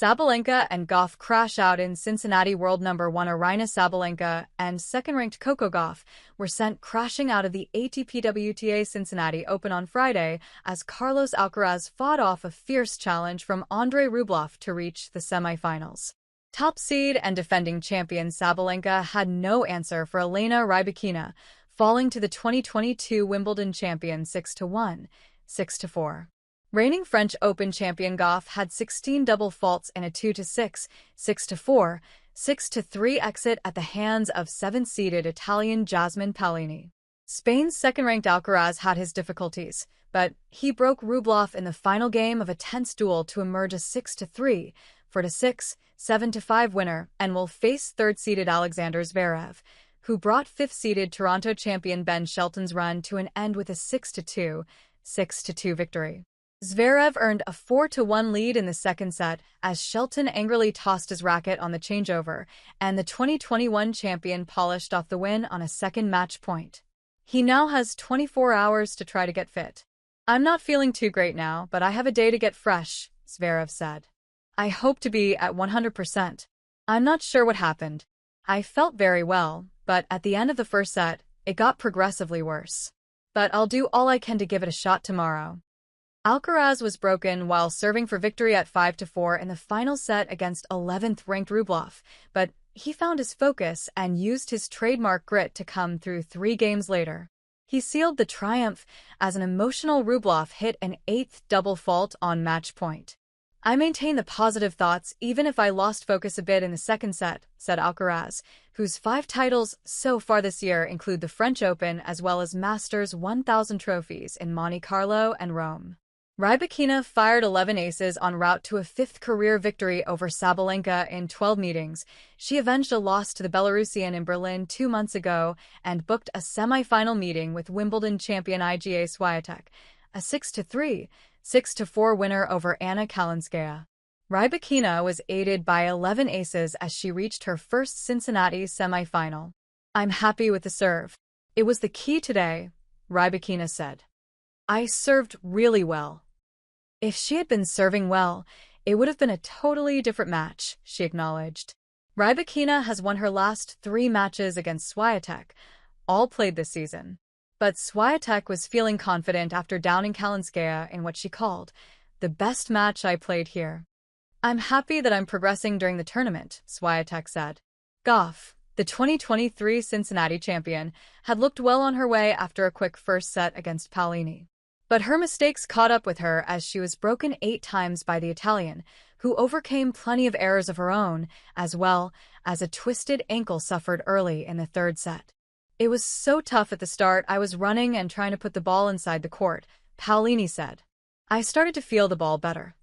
Sabalenka and Gauff crash out in Cincinnati. World number 1 Aryna Sabalenka and second-ranked Coco Gauff were sent crashing out of the ATP WTA Cincinnati Open on Friday as Carlos Alcaraz fought off a fierce challenge from Andrei Rublev to reach the semifinals. Top seed and defending champion Sabalenka had no answer for Elena Rybakina, falling to the 2022 Wimbledon champion 6-1, 6-4. Reigning French Open champion Gauff had 16 double faults in a 2-6, 6-4, 6-3 exit at the hands of 7th-seeded Italian Jasmine Paolini. Spain's second-ranked Alcaraz had his difficulties, but he broke Rublev in the final game of a tense duel to emerge a 6-3, 4-6, 7-5 winner and will face third-seeded Alexander Zverev, who brought fifth-seeded Toronto champion Ben Shelton's run to an end with a 6-2, 6-2 victory. Zverev earned a 4-1 lead in the second set as Shelton angrily tossed his racket on the changeover, and the 2021 champion polished off the win on a second match point. He now has 24 hours to try to get fit. "I'm not feeling too great now, but I have a day to get fresh," Zverev said. "I hope to be at 100%. I'm not sure what happened. I felt very well, but at the end of the first set, it got progressively worse. But I'll do all I can to give it a shot tomorrow." Alcaraz was broken while serving for victory at 5-4 in the final set against 11th-ranked Rublev, but he found his focus and used his trademark grit to come through 3 games later. He sealed the triumph as an emotional Rublev hit an 8th double fault on match point. "I maintain the positive thoughts even if I lost focus a bit in the second set," said Alcaraz, whose 5 titles so far this year include the French Open as well as Masters 1000 trophies in Monte Carlo and Rome. Rybakina fired 11 aces en route to a 5th career victory over Sabalenka in 12 meetings. She avenged a loss to the Belarusian in Berlin 2 months ago and booked a semi-final meeting with Wimbledon champion Iga Swiatek, a 6-3, 6-4 winner over Anna Kalinskaya. Rybakina was aided by 11 aces as she reached her first Cincinnati semi-final. "I'm happy with the serve. It was the key today," Rybakina said. "I served really well." If she had been serving well, it would have been a totally different match, she acknowledged. Rybakina has won her last 3 matches against Swiatek, all played this season. But Swiatek was feeling confident after downing Kalinskaya in what she called the best match I played here. "I'm happy that I'm progressing during the tournament," Swiatek said. Gauff, the 2023 Cincinnati champion, had looked well on her way after a quick first set against Paolini. But her mistakes caught up with her as she was broken 8 times by the Italian, who overcame plenty of errors of her own, as well as a twisted ankle suffered early in the third set. "It was so tough at the start. I was running and trying to put the ball inside the court," Paolini said. "I started to feel the ball better.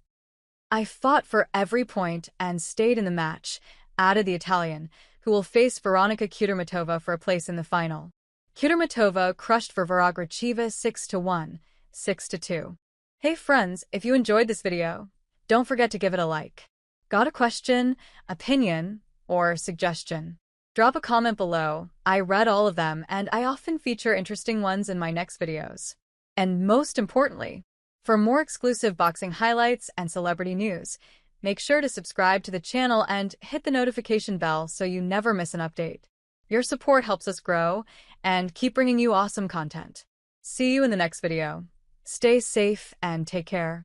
I fought for every point and stayed in the match," added the Italian, who will face Veronika Kudermetova for a place in the final. Kudermetova crushed Varvara Gracheva 6-1, 6-2. Hey friends, if you enjoyed this video, don't forget to give it a like. Got a question, opinion, or suggestion? Drop a comment below. I read all of them and I often feature interesting ones in my next videos. And most importantly, for more exclusive boxing highlights and celebrity news, make sure to subscribe to the channel and hit the notification bell so you never miss an update. Your support helps us grow and keep bringing you awesome content. See you in the next video. Stay safe and take care.